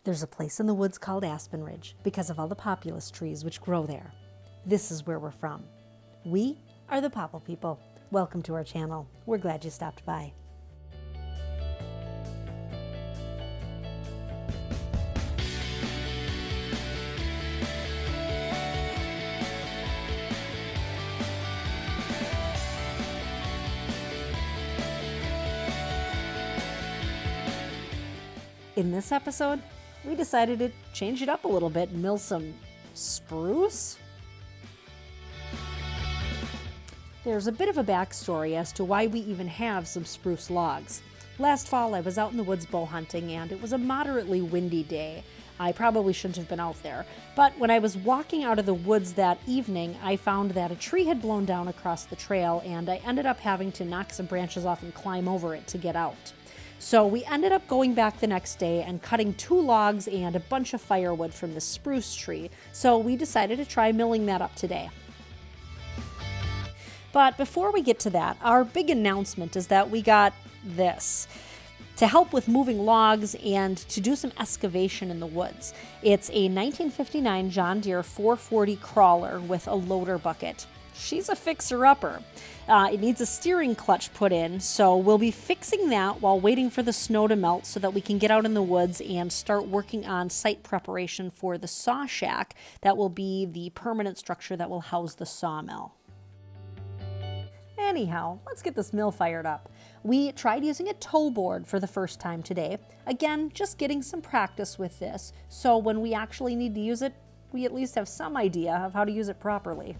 There's a place in the woods called Aspen Ridge because of all the populous trees which grow there. This is where we're from. We are the Popple People. Welcome to our channel. We're glad you stopped by. In this episode, we decided to change it up a little bit and mill some spruce. There's a bit of a backstory as to why we even have some spruce logs. Last fall, I was out in the woods bow hunting and it was a moderately windy day. I probably shouldn't have been out there, but when I was walking out of the woods that evening, I found that a tree had blown down across the trail and I ended up having to knock some branches off and climb over it to get out. So we ended up going back the next day and cutting 2 logs and a bunch of firewood from the spruce tree. So we decided to try milling that up today. But before we get to that, our big announcement is that we got this to help with moving logs and to do some excavation in the woods. It's a 1959 John Deere 440 crawler with a loader bucket. She's a fixer-upper. It needs a steering clutch put in, so we'll be fixing that while waiting for the snow to melt so that we can get out in the woods and start working on site preparation for the saw shack that will be the permanent structure that will house the sawmill. Anyhow, let's get this mill fired up. We tried using a tow board for the first time today. Again, just getting some practice with this, so when we actually need to use it, we at least have some idea of how to use it properly.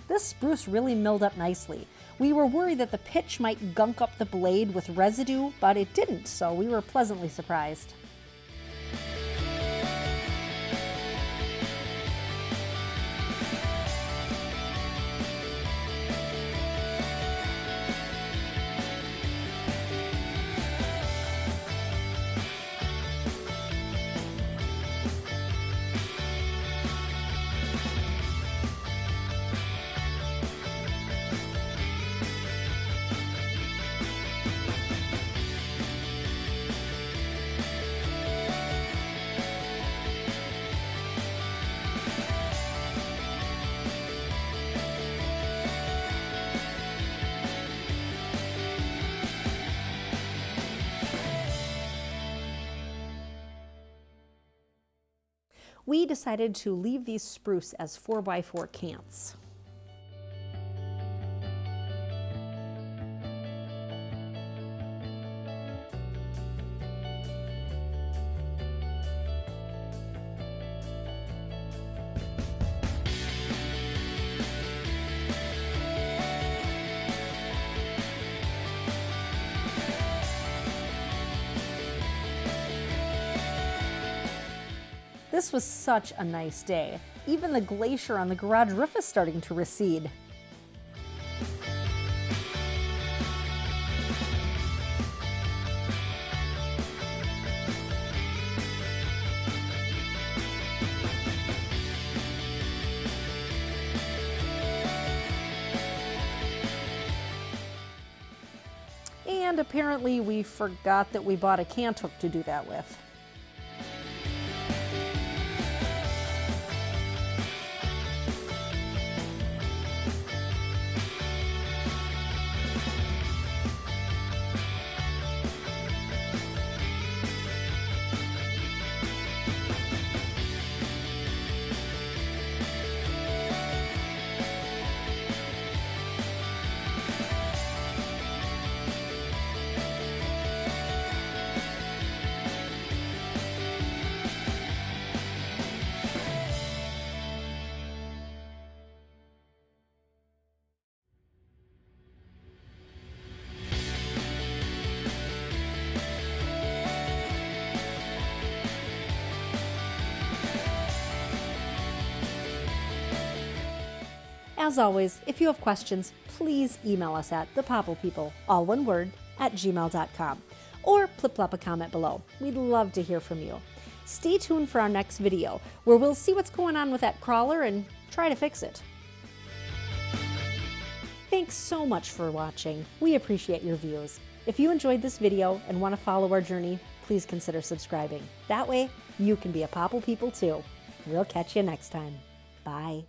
This spruce really milled up nicely. We were worried that the pitch might gunk up the blade with residue, but it didn't, so we were pleasantly surprised. We decided to leave these spruce as 4x4 cants. This was such a nice day. Even the glacier on the garage roof is starting to recede. And apparently we forgot that we bought a cant hook to do that with. As always, if you have questions, please email us at thepopplepeople, all one word, @gmail.com, or plop a comment below. We'd love to hear from you. Stay tuned for our next video, where we'll see what's going on with that crawler and try to fix it. Thanks so much for watching. We appreciate your views. If you enjoyed this video and want to follow our journey, please consider subscribing. That way, you can be a Popple People too. We'll catch you next time. Bye.